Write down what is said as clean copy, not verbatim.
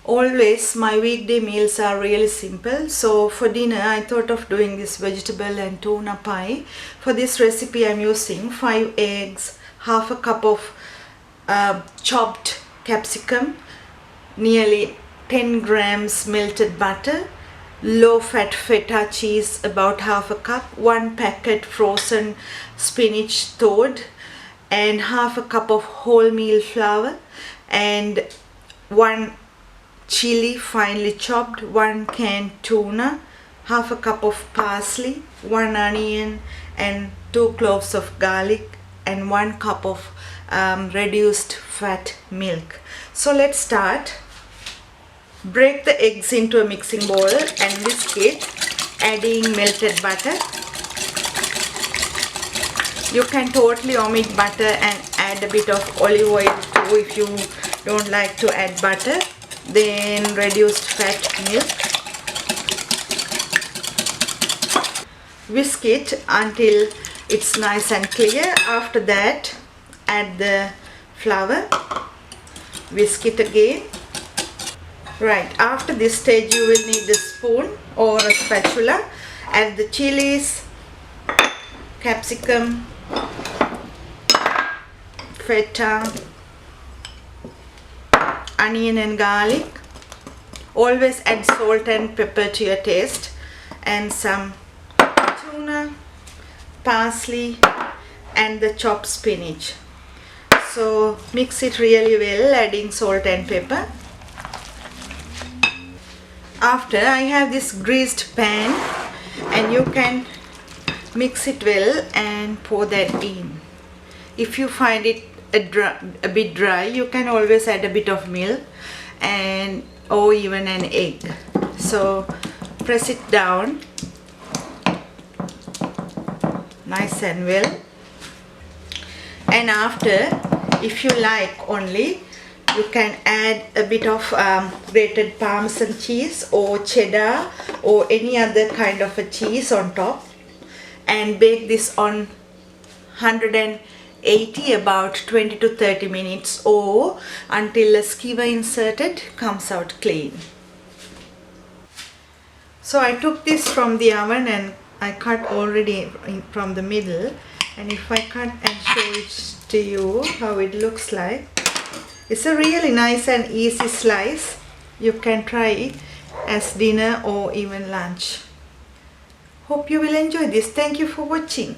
Always my weekday meals are really simple, so for dinner I thought of doing this vegetable and tuna pie. For this recipe I'm using 5 eggs, half a cup of chopped capsicum, nearly 10 grams melted butter, low fat feta cheese about half a cup, 1 packet frozen spinach thawed, and half a cup of wholemeal flour, and 1 chili finely chopped, 1 canned tuna, half a cup of parsley, 1 onion and 2 cloves of garlic, and 1 cup of reduced fat milk. So let's start. Break the eggs into a mixing bowl and whisk it, adding melted butter. You can totally omit butter and add a bit of olive oil too if you don't like to add butter. Then reduced fat milk. Whisk it until it's nice and clear. After that, add the flour. Whisk it again. Right, after this stage you will need a spoon or a spatula. Add the chilies, capsicum, feta, onion and garlic. Always add salt and pepper to your taste, and some tuna, parsley and the chopped spinach. So mix it really well, adding salt and pepper. After, I have this greased pan and you can mix it well and pour that in. If you find it a bit dry, you can always add a bit of milk or even an egg. So press it down nice and well, and after, if you like only, you can add a bit of grated Parmesan cheese or cheddar or any other kind of a cheese on top, and bake this on 180 about 20 to 30 minutes or until a skewer inserted comes out clean. So I took this from the oven and I cut already from the middle, and if I cut and show it to you how it looks like, it's a really nice and easy slice. You can try it as dinner or even lunch. Hope you will enjoy this. Thank you for watching.